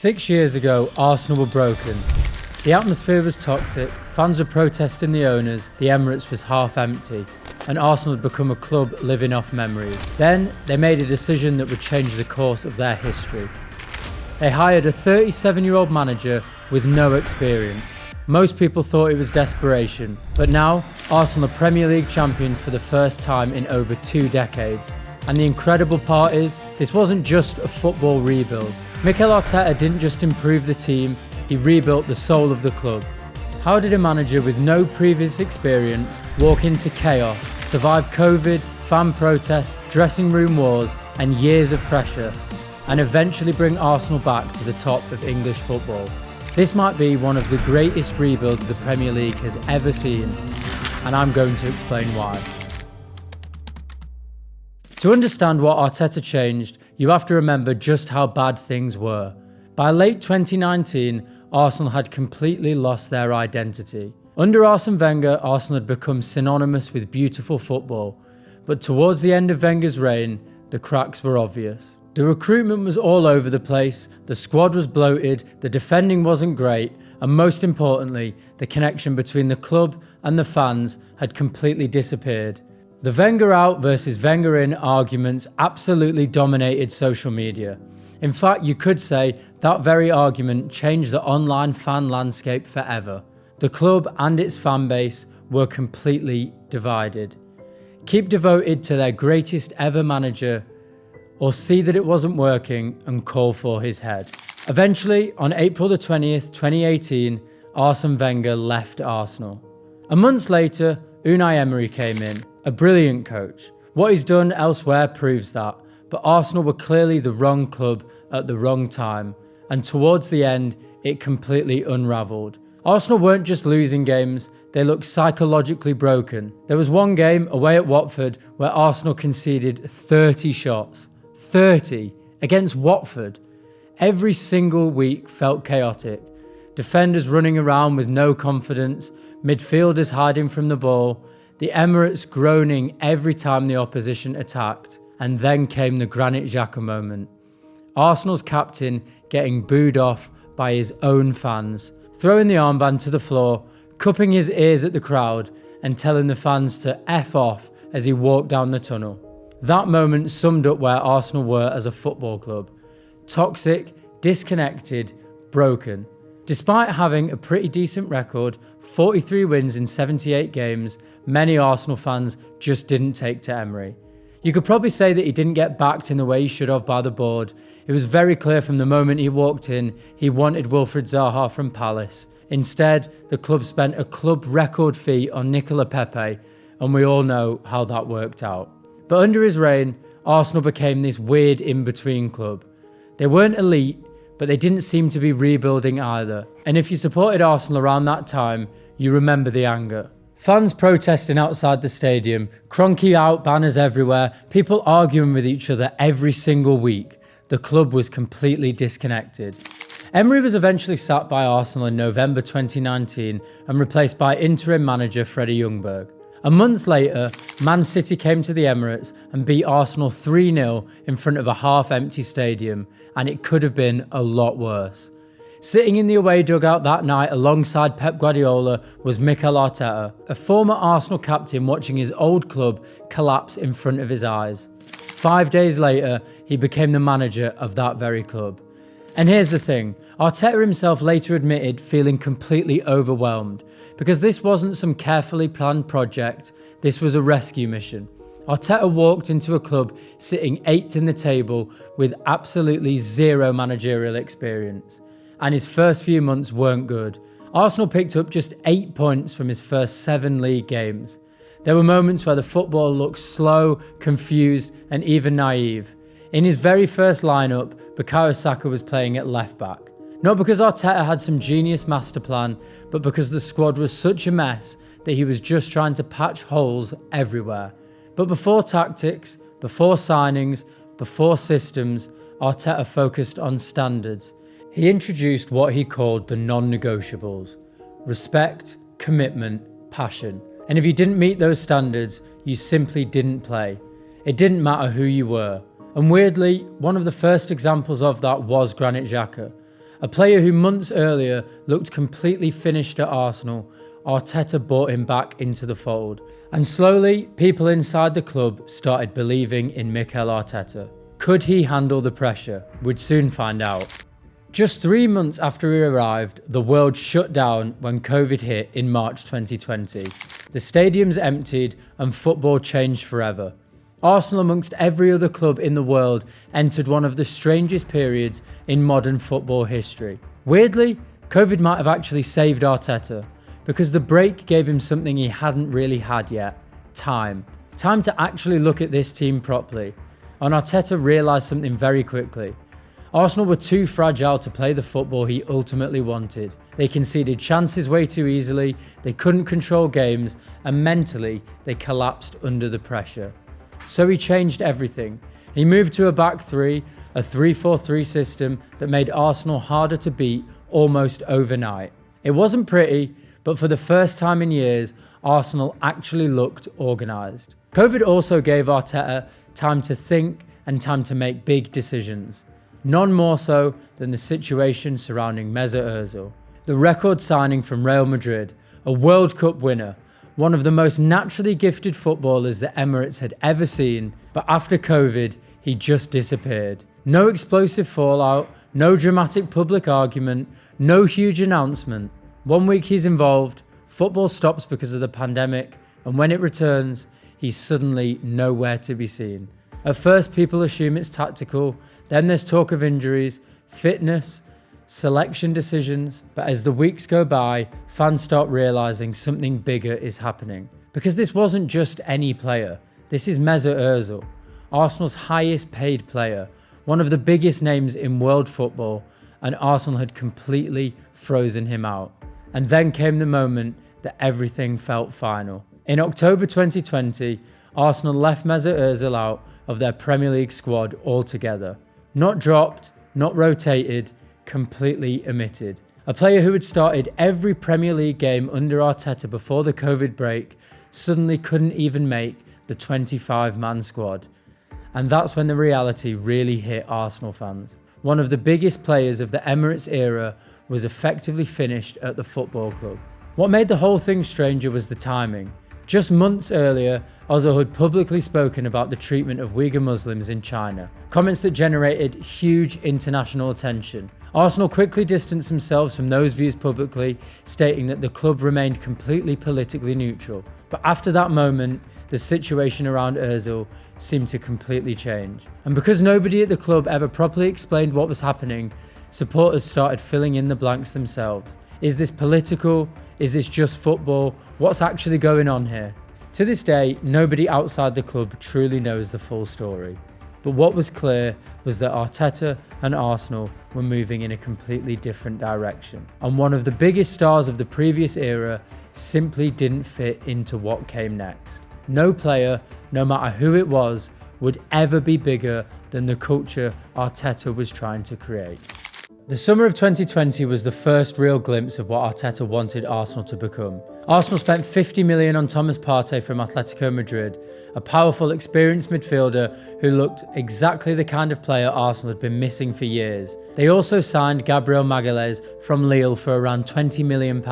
6 years ago, Arsenal were broken. The atmosphere was toxic, fans were protesting the owners, the Emirates was half empty, and Arsenal had become a club living off memories. Then, they made a decision that would change the course of their history. They hired a 37-year-old manager with no experience. Most people thought it was desperation, but now, Arsenal are Premier League champions for the first time in over 2 decades. And the incredible part is, this wasn't just a football rebuild. Mikel Arteta didn't just improve the team, he rebuilt the soul of the club. How did a manager with no previous experience walk into chaos, survive COVID, fan protests, dressing room wars, and years of pressure, and eventually bring Arsenal back to the top of English football? This might be one of the greatest rebuilds the Premier League has ever seen, and I'm going to explain why. To understand what Arteta changed, you have to remember just how bad things were. By late 2019, Arsenal had completely lost their identity. Under Arsene Wenger, Arsenal had become synonymous with beautiful football, but towards the end of Wenger's reign, the cracks were obvious. The recruitment was all over the place, the squad was bloated, the defending wasn't great, and most importantly, the connection between the club and the fans had completely disappeared. The Wenger out versus Wenger in arguments absolutely dominated social media. In fact, you could say that very argument changed the online fan landscape forever. The club and its fan base were completely divided. Keep devoted to their greatest ever manager, or see that it wasn't working and call for his head. Eventually, on April the 20th, 2018, Arsene Wenger left Arsenal. A month later, Unai Emery came in. A brilliant coach. What he's done elsewhere proves that, but Arsenal were clearly the wrong club at the wrong time, and towards the end, it completely unravelled. Arsenal weren't just losing games, they looked psychologically broken. There was one game away at Watford where Arsenal conceded 30 shots. 30 against Watford. Every single week felt chaotic. Defenders running around with no confidence, midfielders hiding from the ball, the Emirates groaning every time the opposition attacked, and then came the Granit Xhaka moment. Arsenal's captain getting booed off by his own fans, throwing the armband to the floor, cupping his ears at the crowd, and telling the fans to F off as he walked down the tunnel. That moment summed up where Arsenal were as a football club. Toxic, disconnected, broken. Despite having a pretty decent record, 43 wins in 78 games, many Arsenal fans just didn't take to Emery. You could probably say that he didn't get backed in the way he should have by the board. It was very clear from the moment he walked in, he wanted Wilfried Zaha from Palace. Instead, the club spent a club record fee on Nicola Pepe, and we all know how that worked out. But under his reign, Arsenal became this weird in-between club. They weren't elite, but they didn't seem to be rebuilding either. And if you supported Arsenal around that time, you remember the anger. Fans protesting outside the stadium, Kroenke out banners everywhere, people arguing with each other every single week. The club was completely disconnected. Emery was eventually sacked by Arsenal in November 2019 and replaced by interim manager Freddie Ljungberg. A month later, Man City came to the Emirates and beat Arsenal 3-0 in front of a half-empty stadium, and it could have been a lot worse. Sitting in the away dugout that night alongside Pep Guardiola was Mikel Arteta, a former Arsenal captain watching his old club collapse in front of his eyes. 5 days later, he became the manager of that very club. And here's the thing, Arteta himself later admitted feeling completely overwhelmed, because this wasn't some carefully planned project, this was a rescue mission. Arteta walked into a club sitting 8th in the table with absolutely zero managerial experience. And his first few months weren't good. Arsenal picked up just 8 points from his first 7 league games. There were moments where the football looked slow, confused, and even naive. In his very first lineup, Bukayo Saka was playing at left back. Not because Arteta had some genius master plan, but because the squad was such a mess that he was just trying to patch holes everywhere. But before tactics, before signings, before systems, Arteta focused on standards. He introduced what he called the non-negotiables: respect, commitment, passion. And if you didn't meet those standards, you simply didn't play. It didn't matter who you were. And weirdly, one of the first examples of that was Granit Xhaka. A player who months earlier looked completely finished at Arsenal, Arteta brought him back into the fold. And slowly, people inside the club started believing in Mikel Arteta. Could he handle the pressure? We'd soon find out. Just 3 months after he arrived, the world shut down when COVID hit in March 2020. The stadiums emptied and football changed forever. Arsenal, amongst every other club in the world, entered one of the strangest periods in modern football history. Weirdly, COVID might have actually saved Arteta, because the break gave him something he hadn't really had yet: time. Time to actually look at this team properly. And Arteta realised something very quickly. Arsenal were too fragile to play the football he ultimately wanted. They conceded chances way too easily, they couldn't control games, and mentally they collapsed under the pressure. So he changed everything. He moved to a back three, a 3-4-3 system that made Arsenal harder to beat almost overnight. It wasn't pretty, but for the first time in years, Arsenal actually looked organised. COVID also gave Arteta time to think and time to make big decisions. None more so than the situation surrounding Mesut Ozil. The record signing from Real Madrid, a World Cup winner, one of the most naturally gifted footballers the Emirates had ever seen, but after COVID, he just disappeared. No explosive fallout, no dramatic public argument, no huge announcement. 1 week he's involved, football stops because of the pandemic, and when it returns, he's suddenly nowhere to be seen. At first, people assume it's tactical, then there's talk of injuries, fitness, selection decisions, but as the weeks go by, fans start realising something bigger is happening. Because this wasn't just any player, this is Mesut Ozil, Arsenal's highest paid player, one of the biggest names in world football, and Arsenal had completely frozen him out. And then came the moment that everything felt final. In October 2020, Arsenal left Mesut Ozil out of their Premier League squad altogether. Not dropped, not rotated, completely omitted. A player who had started every Premier League game under Arteta before the COVID break suddenly couldn't even make the 25-man squad. And that's when the reality really hit Arsenal fans. One of the biggest players of the Emirates era was effectively finished at the football club. What made the whole thing stranger was the timing. Just months earlier, Ozil had publicly spoken about the treatment of Uyghur Muslims in China, comments that generated huge international attention. Arsenal quickly distanced themselves from those views publicly, stating that the club remained completely politically neutral. But after that moment, the situation around Ozil seemed to completely change. And because nobody at the club ever properly explained what was happening, supporters started filling in the blanks themselves. Is this political? Is this just football? What's actually going on here? To this day, nobody outside the club truly knows the full story. But what was clear was that Arteta and Arsenal were moving in a completely different direction. And one of the biggest stars of the previous era simply didn't fit into what came next. No player, no matter who it was, would ever be bigger than the culture Arteta was trying to create. The summer of 2020 was the first real glimpse of what Arteta wanted Arsenal to become. Arsenal spent 50 million on Thomas Partey from Atletico Madrid, a powerful, experienced midfielder who looked exactly the kind of player Arsenal had been missing for years. They also signed Gabriel Magalhaes from Lille for around £20 million,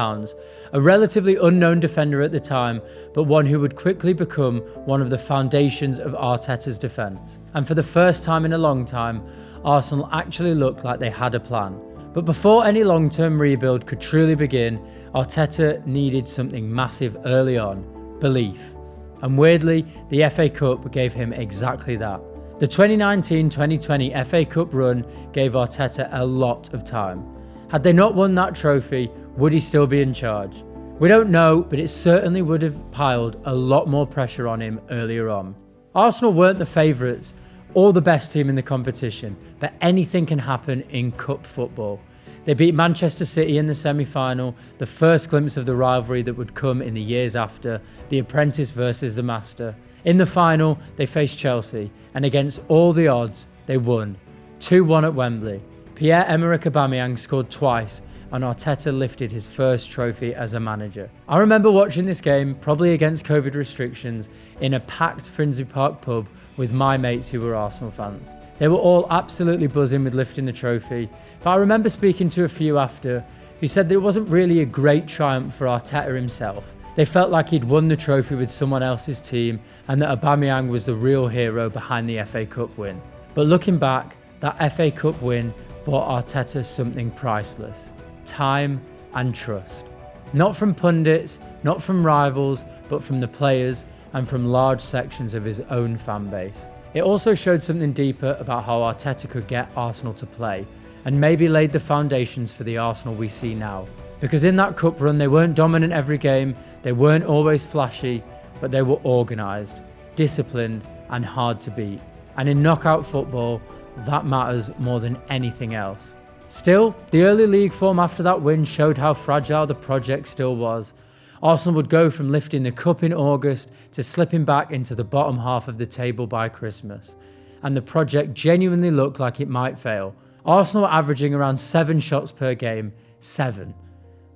a relatively unknown defender at the time, but one who would quickly become one of the foundations of Arteta's defence. And for the first time in a long time, Arsenal actually looked like they had a plan. But before any long-term rebuild could truly begin, Arteta needed something massive early on: belief. And weirdly, the FA Cup gave him exactly that. The 2019-2020 FA Cup run gave Arteta a lot of time. Had they not won that trophy, would he still be in charge? We don't know, but it certainly would have piled a lot more pressure on him earlier on. Arsenal weren't the favourites or the best team in the competition, but anything can happen in cup football. They beat Manchester City in the semi-final, the first glimpse of the rivalry that would come in the years after, the apprentice versus the master. In the final, they faced Chelsea, and against all the odds, they won. 2-1 at Wembley. Pierre-Emerick Aubameyang scored twice and Arteta lifted his first trophy as a manager. I remember watching this game, probably against COVID restrictions, in a packed Finsbury Park pub with my mates who were Arsenal fans. They were all absolutely buzzing with lifting the trophy, but I remember speaking to a few after who said that it wasn't really a great triumph for Arteta himself. They felt like he'd won the trophy with someone else's team and that Aubameyang was the real hero behind the FA Cup win. But looking back, that FA Cup win bought Arteta something priceless: time and trust. Not from pundits, not from rivals, but from the players and from large sections of his own fan base. It also showed something deeper about how Arteta could get Arsenal to play, and maybe laid the foundations for the Arsenal we see now. Because in that cup run, they weren't dominant every game, they weren't always flashy, but they were organised, disciplined, and hard to beat. And in knockout football, that matters more than anything else. Still, the early league form after that win showed how fragile the project still was. Arsenal would go from lifting the cup in August to slipping back into the bottom half of the table by Christmas. And the project genuinely looked like it might fail. Arsenal were averaging around 7 shots per game. 7.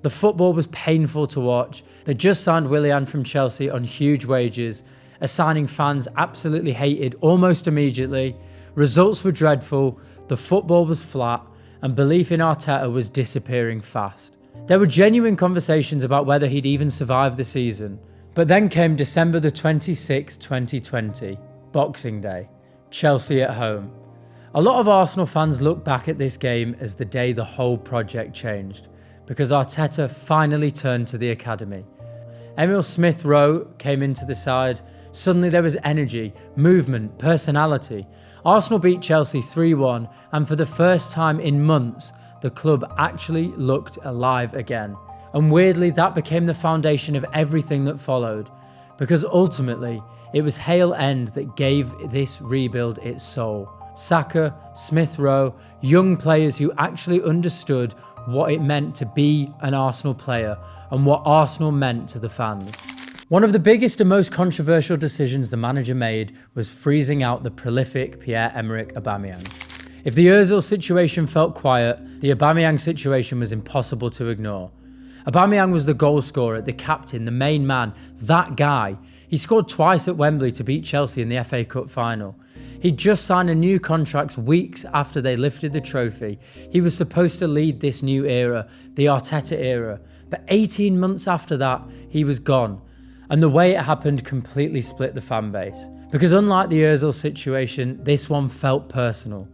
The football was painful to watch. They just signed Willian from Chelsea on huge wages, a signing fans absolutely hated almost immediately. Results were dreadful, the football was flat, and belief in Arteta was disappearing fast. There were genuine conversations about whether he'd even survive the season. But then came December the 26th, 2020, Boxing Day, Chelsea at home. A lot of Arsenal fans look back at this game as the day the whole project changed, because Arteta finally turned to the academy. Emile Smith-Rowe came into the side. Suddenly there was energy, movement, personality. Arsenal beat Chelsea 3-1, and for the first time in months, the club actually looked alive again. And weirdly, that became the foundation of everything that followed, because ultimately, it was Hale End that gave this rebuild its soul. Saka, Smith-Rowe, young players who actually understood what it meant to be an Arsenal player and what Arsenal meant to the fans. One of the biggest and most controversial decisions the manager made was freezing out the prolific Pierre-Emerick Aubameyang. If the Ozil situation felt quiet, the Aubameyang situation was impossible to ignore. Aubameyang was the goal scorer, the captain, the main man, that guy. He scored twice at Wembley to beat Chelsea in the FA Cup Final. He'd just signed a new contract weeks after they lifted the trophy. He was supposed to lead this new era, the Arteta era. But 18 months after that, he was gone. And the way it happened completely split the fan base. Because unlike the Ozil situation, this one felt personal.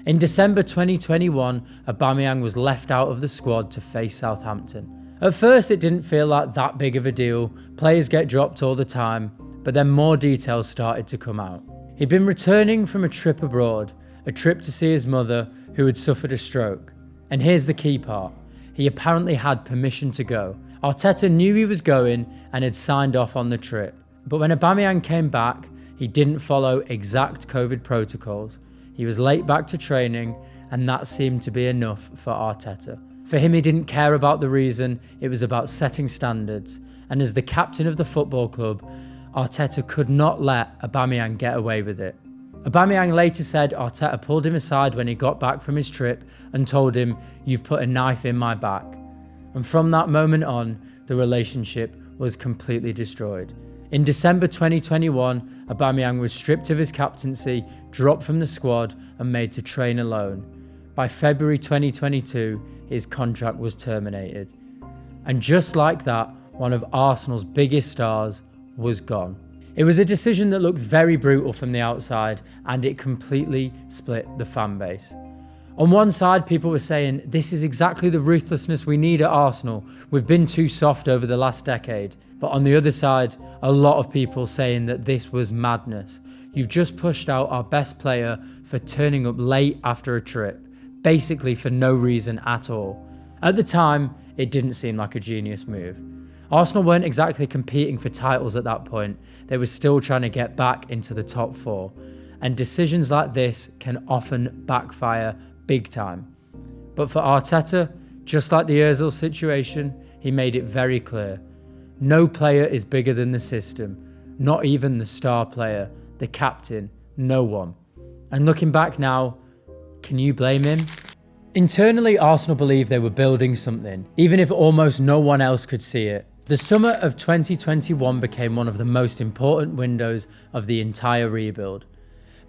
In December 2021, Aubameyang was left out of the squad to face Southampton. At first, it didn't feel like that big of a deal. Players get dropped all the time, but then more details started to come out. He'd been returning from a trip abroad, a trip to see his mother, who had suffered a stroke. And here's the key part. He apparently had permission to go. Arteta knew he was going and had signed off on the trip. But when Aubameyang came back, he didn't follow exact COVID protocols. He was late back to training, and that seemed to be enough for Arteta. For him, he didn't care about the reason, it was about setting standards. And as the captain of the football club, Arteta could not let Aubameyang get away with it. Aubameyang later said Arteta pulled him aside when he got back from his trip and told him, "You've put a knife in my back." And from that moment on, the relationship was completely destroyed. In December 2021, Aubameyang was stripped of his captaincy, dropped from the squad and made to train alone. By February 2022, his contract was terminated. And just like that, one of Arsenal's biggest stars was gone. It was a decision that looked very brutal from the outside, and it completely split the fan base. On one side, people were saying, this is exactly the ruthlessness we need at Arsenal. We've been too soft over the last decade. But on the other side, a lot of people saying that this was madness. You've just pushed out our best player for turning up late after a trip, basically for no reason at all. At the time, it didn't seem like a genius move. Arsenal weren't exactly competing for titles at that point. They were still trying to get back into the top 4. And decisions like this can often backfire big time. But for Arteta, just like the Ozil situation, he made it very clear. No player is bigger than the system, not even the star player, the captain, no one. And looking back now, can you blame him? Internally, Arsenal believed they were building something, even if almost no one else could see it. The summer of 2021 became one of the most important windows of the entire rebuild.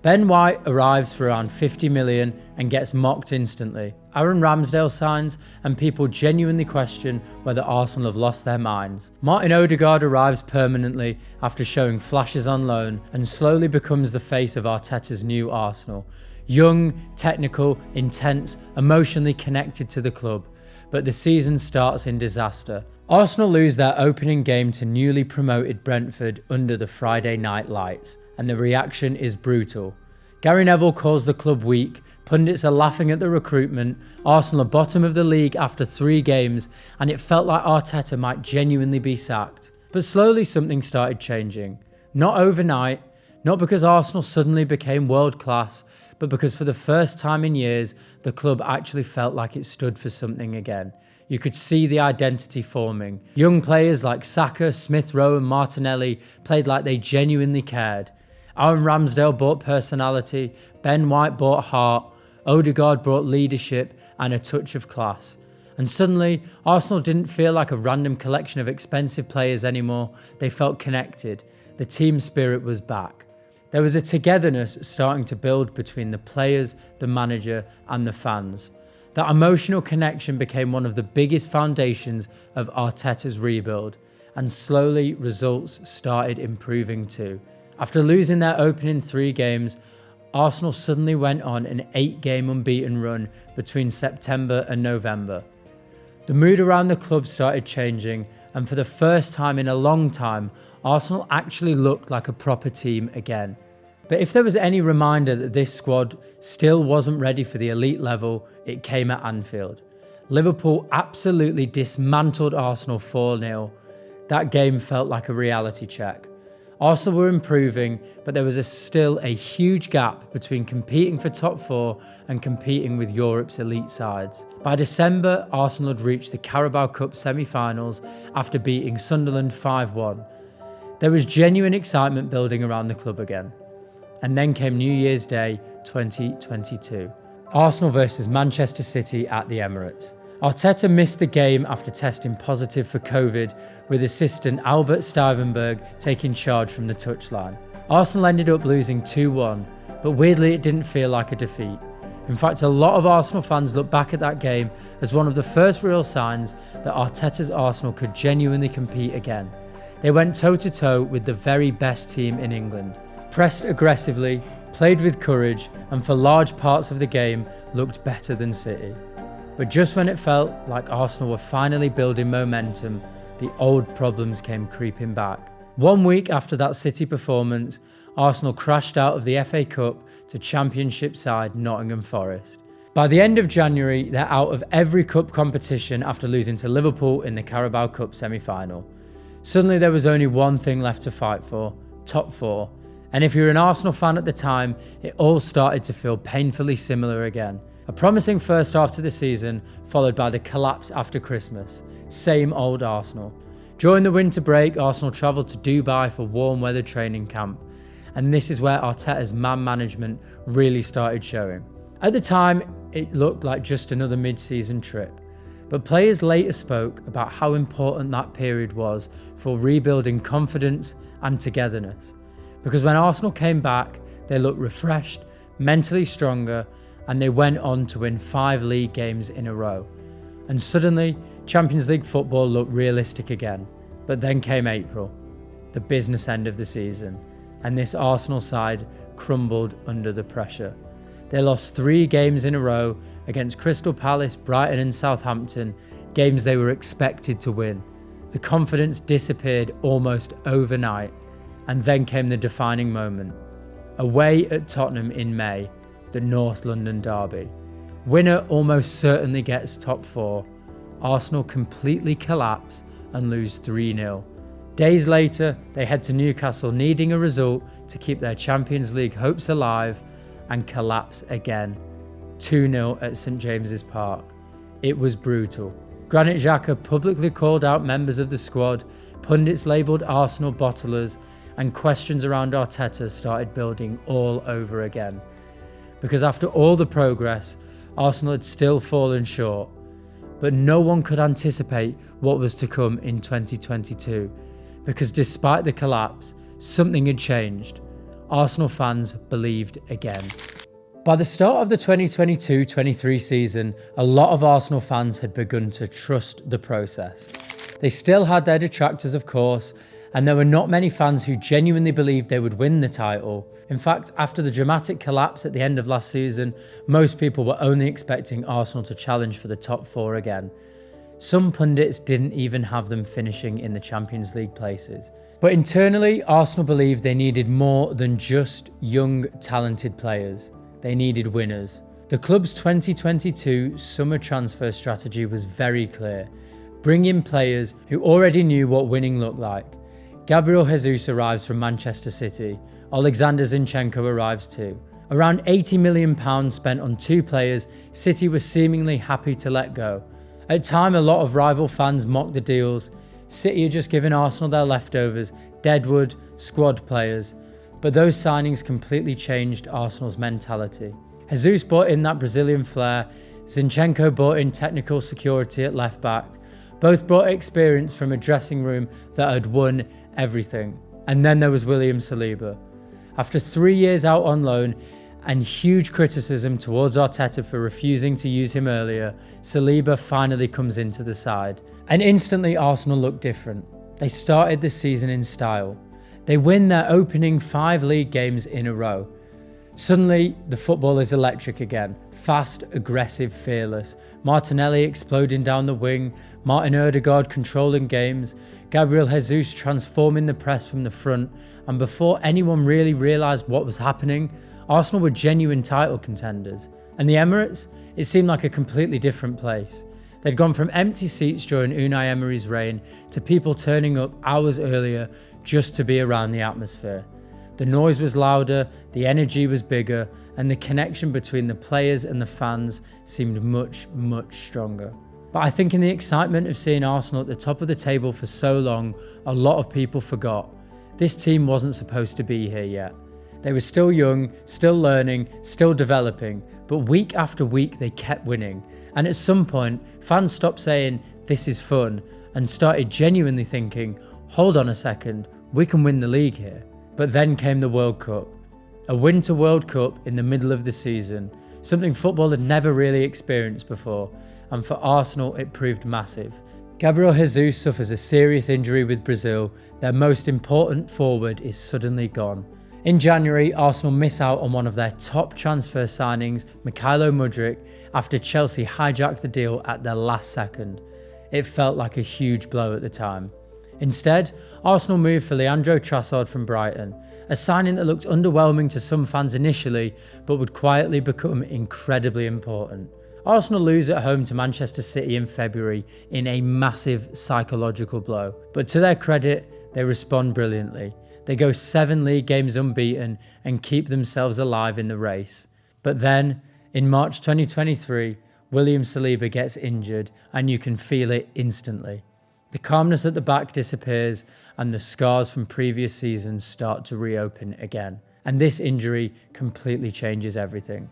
Ben White arrives for around 50 million and gets mocked instantly. Aaron Ramsdale signs and people genuinely question whether Arsenal have lost their minds. Martin Odegaard arrives permanently after showing flashes on loan and slowly becomes the face of Arteta's new Arsenal. Young, technical, intense, emotionally connected to the club. But the season starts in disaster. Arsenal lose their opening game to newly promoted Brentford under the Friday night lights, and the reaction is brutal. Gary Neville calls the club weak, pundits are laughing at the recruitment, Arsenal are bottom of the league after 3 games, and it felt like Arteta might genuinely be sacked. But slowly something started changing. Not overnight, not because Arsenal suddenly became world class, but because for the first time in years, the club actually felt like it stood for something again. You could see the identity forming. Young players like Saka, Smith Rowe and Martinelli played like they genuinely cared. Aaron Ramsdale brought personality, Ben White brought heart, Odegaard brought leadership and a touch of class. And suddenly, Arsenal didn't feel like a random collection of expensive players anymore. They felt connected. The team spirit was back. There was a togetherness starting to build between the players, the manager and the fans. That emotional connection became one of the biggest foundations of Arteta's rebuild, and slowly results started improving too. After losing their opening 3 games, Arsenal suddenly went on an 8-game unbeaten run between September and November. The mood around the club started changing, and for the first time in a long time, Arsenal actually looked like a proper team again. But if there was any reminder that this squad still wasn't ready for the elite level, it came at Anfield. Liverpool absolutely dismantled Arsenal 4-0. That game felt like a reality check. Arsenal were improving, but there was still a huge gap between competing for top 4 and competing with Europe's elite sides. By December, Arsenal had reached the Carabao Cup semi-finals after beating Sunderland 5-1. There was genuine excitement building around the club again. And then came New Year's Day 2022. Arsenal versus Manchester City at the Emirates. Arteta missed the game after testing positive for COVID, with assistant Albert Stuyvenberg taking charge from the touchline. Arsenal ended up losing 2-1, but weirdly it didn't feel like a defeat. In fact, a lot of Arsenal fans look back at that game as one of the first real signs that Arteta's Arsenal could genuinely compete again. They went toe-to-toe with the very best team in England. Pressed aggressively, played with courage, and for large parts of the game looked better than City. But just when it felt like Arsenal were finally building momentum, the old problems came creeping back. 1 week after that City performance, Arsenal crashed out of the FA Cup to Championship side Nottingham Forest. By the end of January, they're out of every cup competition after losing to Liverpool in the Carabao Cup semi-final. Suddenly there was only one thing left to fight for: top 4. And if you're an Arsenal fan at the time, it all started to feel painfully similar again. A promising first half to the season, followed by the collapse after Christmas. Same old Arsenal. During the winter break, Arsenal travelled to Dubai for warm weather training camp. And this is where Arteta's man management really started showing. At the time, it looked like just another mid-season trip. But players later spoke about how important that period was for rebuilding confidence and togetherness. Because when Arsenal came back, they looked refreshed, mentally stronger, and they went on to win 5 league games in a row. And suddenly, Champions League football looked realistic again. But then came April, the business end of the season, and this Arsenal side crumbled under the pressure. They lost 3 games in a row against Crystal Palace, Brighton and Southampton, games they were expected to win. The confidence disappeared almost overnight. And then came the defining moment. Away at Tottenham in May, the North London derby. Winner almost certainly gets top 4. Arsenal completely collapse and lose 3-0. Days later, they head to Newcastle needing a result to keep their Champions League hopes alive and collapse again. 2-0 at St James's Park. It was brutal. Granit Xhaka publicly called out members of the squad, pundits labelled Arsenal bottlers, and questions around Arteta started building all over again. Because after all the progress, Arsenal had still fallen short. But no one could anticipate what was to come in 2022, because despite the collapse, something had changed. Arsenal fans believed again. By the start of the 2022-23 season, a lot of Arsenal fans had begun to trust the process. They still had their detractors, of course, and there were not many fans who genuinely believed they would win the title. In fact, after the dramatic collapse at the end of last season, most people were only expecting Arsenal to challenge for the top four again. Some pundits didn't even have them finishing in the Champions League places. But internally, Arsenal believed they needed more than just young, talented players. They needed winners. The club's 2022 summer transfer strategy was very clear. Bring in players who already knew what winning looked like. Gabriel Jesus arrives from Manchester City. Alexander Zinchenko arrives too. Around £80 million spent on two players City was seemingly happy to let go. At time, a lot of rival fans mocked the deals. City had just given Arsenal their leftovers, deadwood, squad players. But those signings completely changed Arsenal's mentality. Jesus brought in that Brazilian flair. Zinchenko brought in technical security at left back. Both brought experience from a dressing room that had won everything. And then there was William Saliba. After 3 years out on loan and huge criticism towards Arteta for refusing to use him earlier, Saliba finally comes into the side. And instantly Arsenal looked different. They started the season in style. They win their opening 5 league games in a row. Suddenly, the football is electric again. Fast, aggressive, fearless. Martinelli exploding down the wing. Martin Odegaard controlling games. Gabriel Jesus transforming the press from the front. And before anyone really realised what was happening, Arsenal were genuine title contenders. And the Emirates? It seemed like a completely different place. They'd gone from empty seats during Unai Emery's reign to people turning up hours earlier just to be around the atmosphere. The noise was louder, the energy was bigger, and the connection between the players and the fans seemed much, much stronger. But I think in the excitement of seeing Arsenal at the top of the table for so long, a lot of people forgot. This team wasn't supposed to be here yet. They were still young, still learning, still developing, but week after week they kept winning. And at some point, fans stopped saying, "This is fun," and started genuinely thinking, "Hold on a second, we can win the league here." But then came the World Cup. A Winter World Cup in the middle of the season, something football had never really experienced before, and for Arsenal it proved massive. Gabriel Jesus suffers a serious injury with Brazil. Their most important forward is suddenly gone. In January, Arsenal miss out on one of their top transfer signings, Mykhailo Mudryk, after Chelsea hijacked the deal at the last second. It felt like a huge blow at the time. Instead, Arsenal moved for Leandro Trossard from Brighton, a signing that looked underwhelming to some fans initially, but would quietly become incredibly important. Arsenal lose at home to Manchester City in February in a massive psychological blow. But to their credit, they respond brilliantly. They go 7 league games unbeaten and keep themselves alive in the race. But then, in March 2023, William Saliba gets injured and you can feel it instantly. The calmness at the back disappears and the scars from previous seasons start to reopen again. And this injury completely changes everything.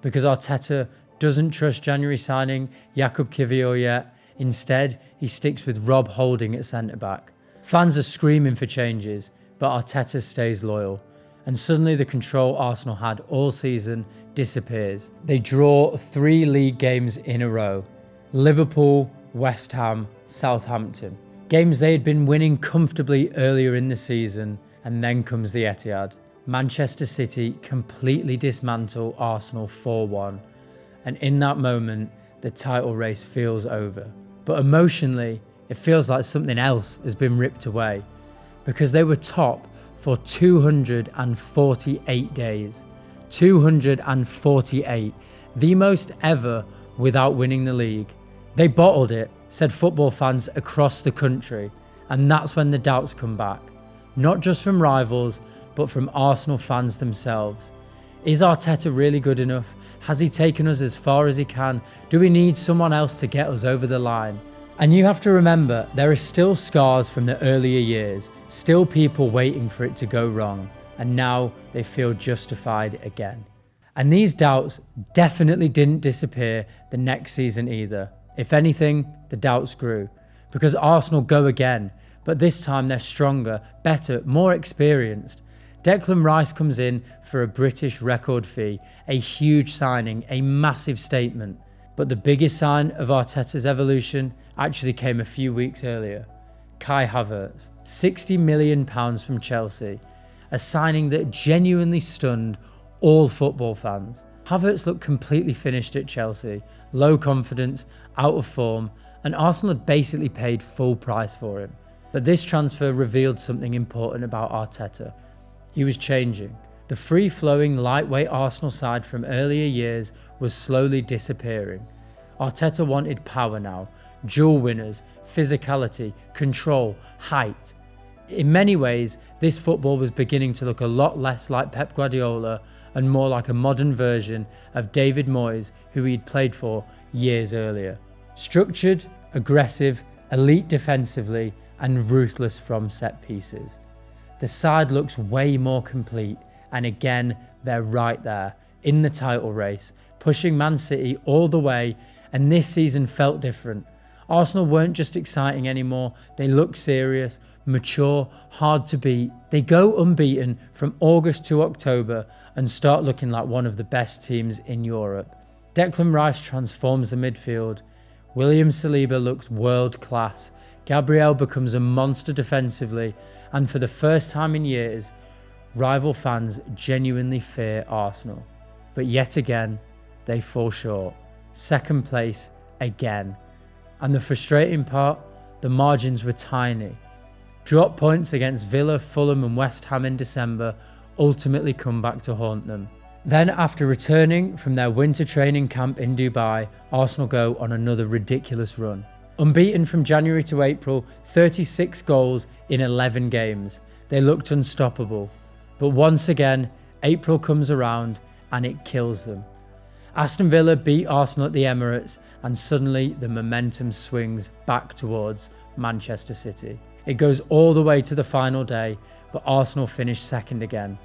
Because Arteta doesn't trust January signing Jakub Kiwior yet. Instead, he sticks with Rob Holding at centre-back. Fans are screaming for changes, but Arteta stays loyal. And suddenly the control Arsenal had all season disappears. They draw 3 league games in a row. Liverpool, West Ham, Southampton. Games they had been winning comfortably earlier in the season, and then comes the Etihad. Manchester City completely dismantle Arsenal 4-1, and in that moment, the title race feels over. But emotionally, it feels like something else has been ripped away, because they were top for 248 days. 248, the most ever without winning the league. They bottled it, said football fans across the country, and that's when the doubts come back. Not just from rivals, but from Arsenal fans themselves. Is Arteta really good enough? Has he taken us as far as he can? Do we need someone else to get us over the line? And you have to remember, there are still scars from the earlier years, still people waiting for it to go wrong, and now they feel justified again. And these doubts definitely didn't disappear the next season either. If anything, the doubts grew, because Arsenal go again, but this time they're stronger, better, more experienced. Declan Rice comes in for a British record fee, a huge signing, a massive statement. But the biggest sign of Arteta's evolution actually came a few weeks earlier. Kai Havertz, £60 million from Chelsea, a signing that genuinely stunned all football fans. Havertz looked completely finished at Chelsea, low confidence, out of form, and Arsenal had basically paid full price for him. But this transfer revealed something important about Arteta. He was changing. The free-flowing, lightweight Arsenal side from earlier years was slowly disappearing. Arteta wanted power now, dual winners, physicality, control, height. In many ways, this football was beginning to look a lot less like Pep Guardiola and more like a modern version of David Moyes, who he'd played for years earlier. Structured, aggressive, elite defensively, and ruthless from set pieces. The side looks way more complete, and again, they're right there, in the title race, pushing Man City all the way, and this season felt different. Arsenal weren't just exciting anymore, they looked serious, mature, hard to beat. They go unbeaten from August to October and start looking like one of the best teams in Europe. Declan Rice transforms the midfield. William Saliba looks world class. Gabriel becomes a monster defensively, and for the first time in years, rival fans genuinely fear Arsenal. But yet again, they fall short. Second place again. And the frustrating part, the margins were tiny. Drop points against Villa, Fulham and West Ham in December ultimately come back to haunt them. Then, after returning from their winter training camp in Dubai, Arsenal go on another ridiculous run. Unbeaten from January to April, 36 goals in 11 games. They looked unstoppable. But once again, April comes around and it kills them. Aston Villa beat Arsenal at the Emirates, and suddenly the momentum swings back towards Manchester City. It goes all the way to the final day, but Arsenal finish second again.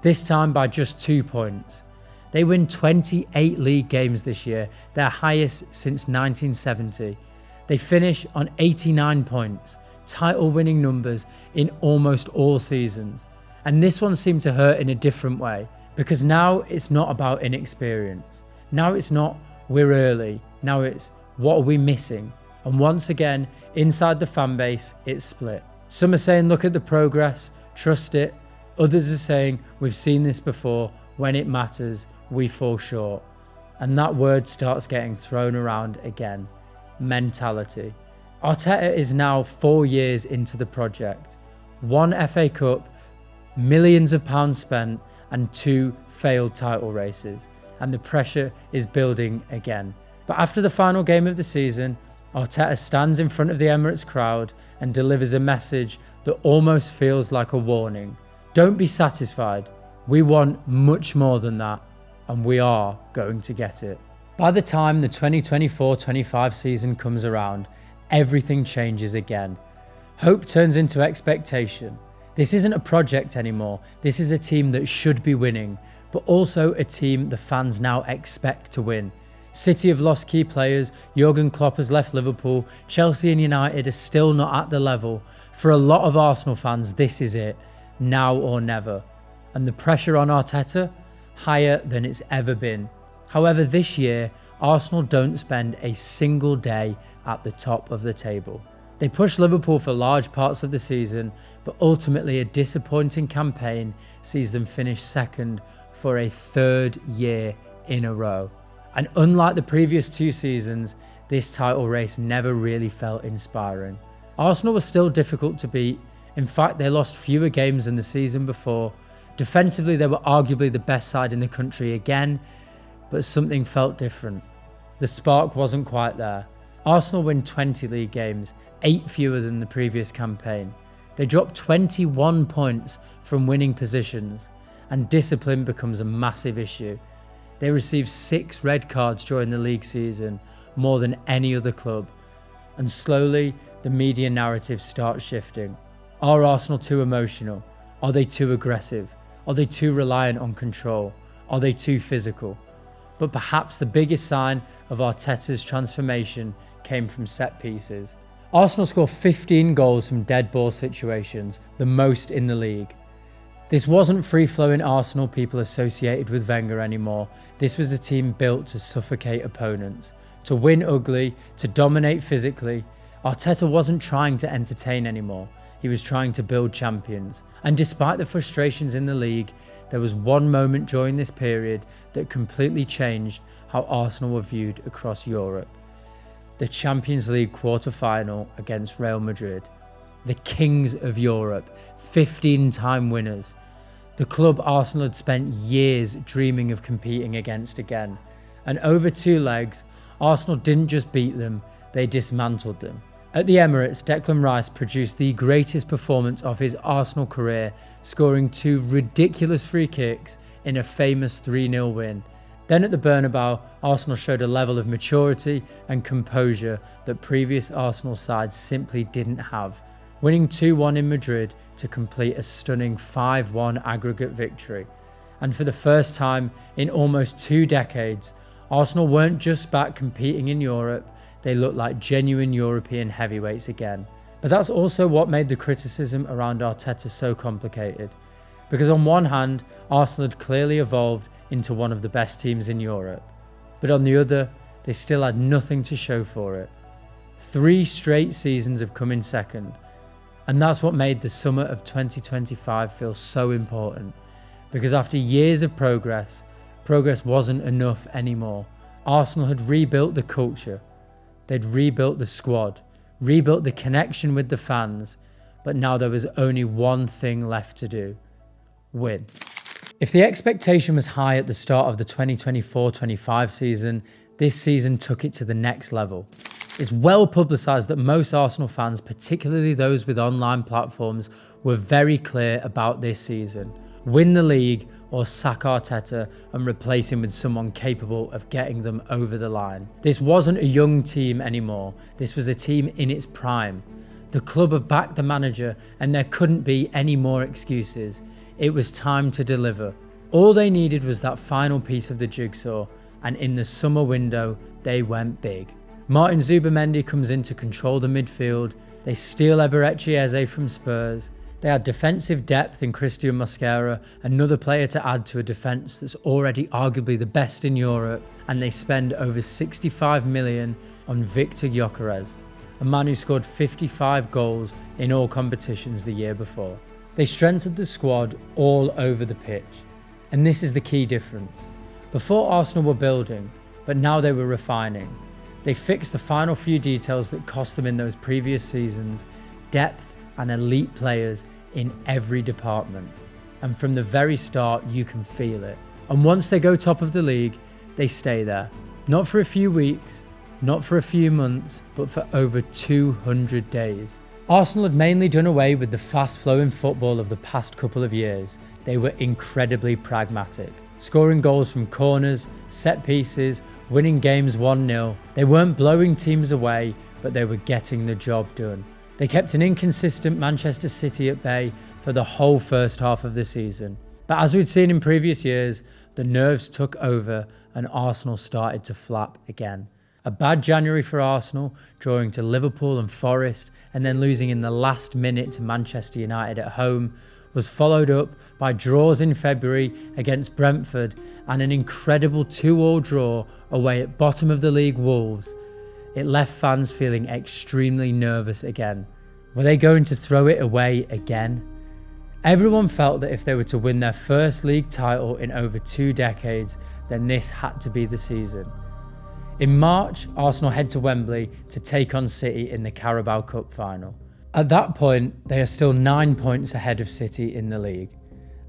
This time by just 2 points. They win 28 league games this year, their highest since 1970. They finish on 89 points, title-winning numbers in almost all seasons. And this one seemed to hurt in a different way, because now it's not about inexperience. Now it's not we're early, now it's what are we missing? And once again, inside the fan base, it's split. Some are saying look at the progress, trust it. Others are saying we've seen this before, when it matters, we fall short. And that word starts getting thrown around again. Mentality. Arteta is now 4 years into the project. 1 FA Cup, millions of pounds spent, and 2 failed title races. And the pressure is building again. But after the final game of the season, Arteta stands in front of the Emirates crowd and delivers a message that almost feels like a warning. Don't be satisfied. We want much more than that, and we are going to get it. By the time the 2024-25 season comes around, everything changes again. Hope turns into expectation. This isn't a project anymore. This is a team that should be winning, but also a team the fans now expect to win. City have lost key players, Jurgen Klopp has left Liverpool, Chelsea and United are still not at the level. For a lot of Arsenal fans, this is it, now or never. And the pressure on Arteta? Higher than it's ever been. However, this year, Arsenal don't spend a single day at the top of the table. They pushed Liverpool for large parts of the season, but ultimately a disappointing campaign sees them finish second for a 3rd year in a row. And unlike the previous 2 seasons, this title race never really felt inspiring. Arsenal was still difficult to beat. In fact, they lost fewer games than the season before. Defensively, they were arguably the best side in the country again, but something felt different. The spark wasn't quite there. Arsenal win 20 league games, 8 fewer than the previous campaign. They dropped 21 points from winning positions, and discipline becomes a massive issue. They received 6 red cards during the league season, more than any other club. And slowly, the media narrative starts shifting. Are Arsenal too emotional? Are they too aggressive? Are they too reliant on control? Are they too physical? But perhaps the biggest sign of Arteta's transformation came from set pieces. Arsenal scored 15 goals from dead ball situations, the most in the league. This wasn't free-flowing Arsenal people associated with Wenger anymore. This was a team built to suffocate opponents, to win ugly, to dominate physically. Arteta wasn't trying to entertain anymore. He was trying to build champions. And despite the frustrations in the league, there was one moment during this period that completely changed how Arsenal were viewed across Europe. The Champions League quarter-final against Real Madrid. The kings of Europe, 15-time winners. The club Arsenal had spent years dreaming of competing against again. And over two legs, Arsenal didn't just beat them, they dismantled them. At the Emirates, Declan Rice produced the greatest performance of his Arsenal career, scoring two ridiculous free kicks in a famous 3-0 win. Then at the Bernabeu, Arsenal showed a level of maturity and composure that previous Arsenal sides simply didn't have, winning 2-1 in Madrid to complete a stunning 5-1 aggregate victory. And for the first time in almost 2 decades, Arsenal weren't just back competing in Europe, they looked like genuine European heavyweights again. But that's also what made the criticism around Arteta so complicated. Because on one hand, Arsenal had clearly evolved into one of the best teams in Europe. But on the other, they still had nothing to show for it. 3 straight seasons of coming second. And that's what made the summer of 2025 feel so important. Because after years of progress wasn't enough anymore. Arsenal had rebuilt the culture. They'd rebuilt the squad, rebuilt the connection with the fans, but now there was only one thing left to do: win. If the expectation was high at the start of the 2024-25 season, this season took it to the next level. It's well publicised that most Arsenal fans, particularly those with online platforms, were very clear about this season. Win the league or sack Arteta and replace him with someone capable of getting them over the line. This wasn't a young team anymore. This was a team in its prime. The club have backed the manager and there couldn't be any more excuses. It was time to deliver. All they needed was that final piece of the jigsaw, and in the summer window, they went big. Martin Zubimendi comes in to control the midfield. They steal Eberechi Eze from Spurs. They had defensive depth in Christian Mosquera, another player to add to a defence that's already arguably the best in Europe, and they spend over 65 million on Victor Gyökeres, a man who scored 55 goals in all competitions the year before. They strengthened the squad all over the pitch, and this is the key difference. Before Arsenal were building, but now they were refining. They fixed the final few details that cost them in those previous seasons: depth and elite players in every department. And from the very start, you can feel it. And once they go top of the league, they stay there. Not for a few weeks, not for a few months, but for over 200 days. Arsenal had mainly done away with the fast-flowing football of the past couple of years. They were incredibly pragmatic, scoring goals from corners, set pieces, winning games 1-0. They weren't blowing teams away, but they were getting the job done. They kept an inconsistent Manchester City at bay for the whole first half of the season. But as we'd seen in previous years, the nerves took over and Arsenal started to flap again. A bad January for Arsenal, drawing to Liverpool and Forest and then losing in the last minute to Manchester United at home, was followed up by draws in February against Brentford and an incredible 2-2 draw away at bottom of the league Wolves. It left fans feeling extremely nervous again. Were they going to throw it away again? Everyone felt that if they were to win their first league title in over 2 decades, then this had to be the season. In March, Arsenal head to Wembley to take on City in the Carabao Cup Final. At that point, they are still 9 points ahead of City in the league.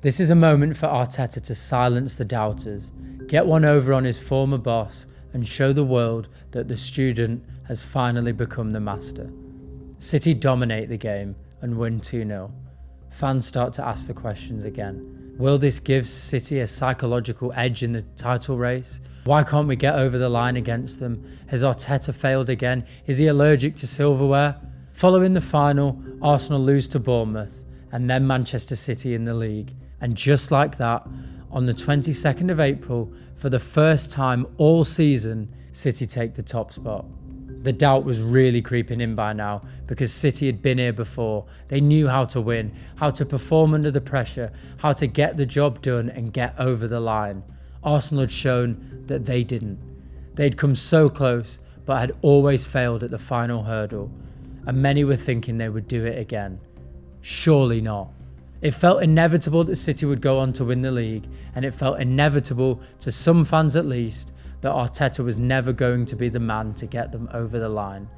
This is a moment for Arteta to silence the doubters, get one over on his former boss, and show the world that the student has finally become the master. City dominate the game and win 2-0. Fans start to ask the questions again. Will this give City a psychological edge in the title race? Why can't we get over the line against them? Has Arteta failed again? Is he allergic to silverware? Following the final, Arsenal lose to Bournemouth and then Manchester City in the league. And just like that, on the 22nd of April, for the first time all season, City take the top spot. The doubt was really creeping in by now because City had been here before. They knew how to win, how to perform under the pressure, how to get the job done and get over the line. Arsenal had shown that they didn't. They'd come so close, but had always failed at the final hurdle, and many were thinking they would do it again. Surely not. It felt inevitable that City would go on to win the league, and it felt inevitable, to some fans at least, that Arteta was never going to be the man to get them over the line.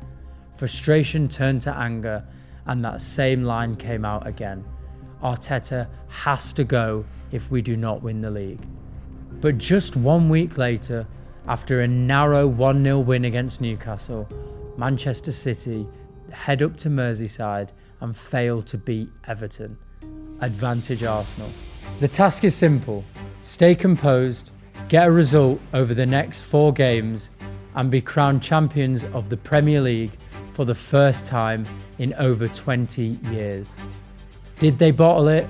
Frustration turned to anger, and that same line came out again. Arteta has to go if we do not win the league. But just 1 week later, after a narrow 1-0 win against Newcastle, Manchester City head up to Merseyside and fail to beat Everton. Advantage Arsenal. The task is simple: stay composed, get a result over the next 4 games, and be crowned champions of the Premier League for the first time in over 20 years. Did they bottle it?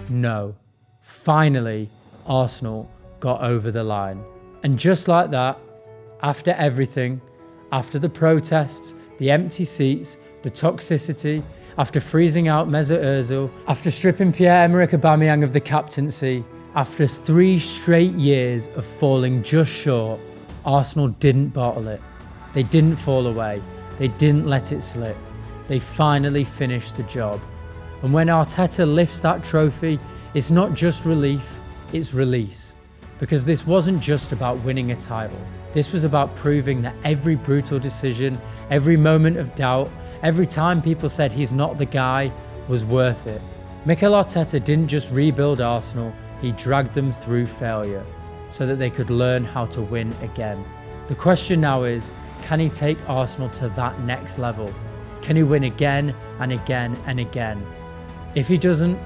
No. Finally, Arsenal got over the line. And just like that, after everything, after the protests, the empty seats, the toxicity, after freezing out Mesut Ozil, after stripping Pierre-Emerick Aubameyang of the captaincy, after 3 straight years of falling just short, Arsenal didn't bottle it. They didn't fall away. They didn't let it slip. They finally finished the job. And when Arteta lifts that trophy, it's not just relief, it's release. Because this wasn't just about winning a title. This was about proving that every brutal decision, every moment of doubt, every time people said he's not the guy, was worth it. Mikel Arteta didn't just rebuild Arsenal, he dragged them through failure so that they could learn how to win again. The question now is, can he take Arsenal to that next level? Can he win again and again and again? If he doesn't,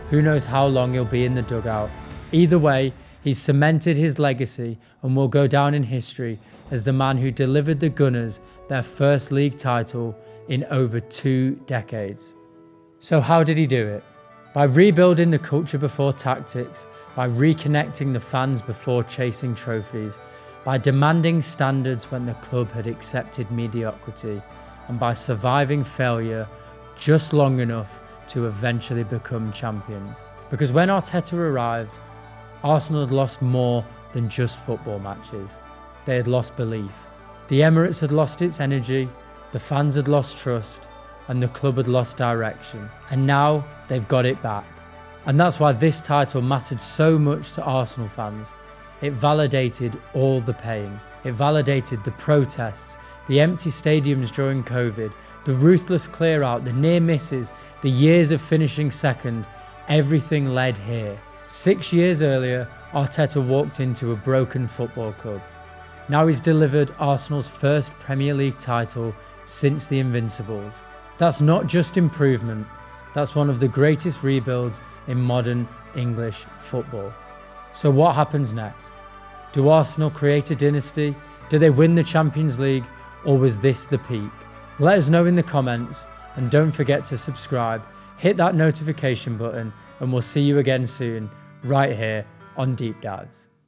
who knows how long he'll be in the dugout. Either way, he's cemented his legacy and will go down in history as the man who delivered the Gunners their first league title in over 2 decades. So how did he do it? By rebuilding the culture before tactics, by reconnecting the fans before chasing trophies, by demanding standards when the club had accepted mediocrity, and by surviving failure just long enough to eventually become champions. Because when Arteta arrived, Arsenal had lost more than just football matches. They had lost belief. The Emirates had lost its energy, the fans had lost trust, and the club had lost direction. And now they've got it back. And that's why this title mattered so much to Arsenal fans. It validated all the pain. It validated the protests, the empty stadiums during COVID, the ruthless clear out, the near misses, the years of finishing second. Everything led here. 6 years earlier, Arteta walked into a broken football club. Now he's delivered Arsenal's first Premier League title since the Invincibles. That's not just improvement, that's one of the greatest rebuilds in modern English football. So what happens next? Do Arsenal create a dynasty? Do they win the Champions League? Or was this the peak? Let us know in the comments, and don't forget to subscribe, hit that notification button, and we'll see you again soon, right here on Deep Dives.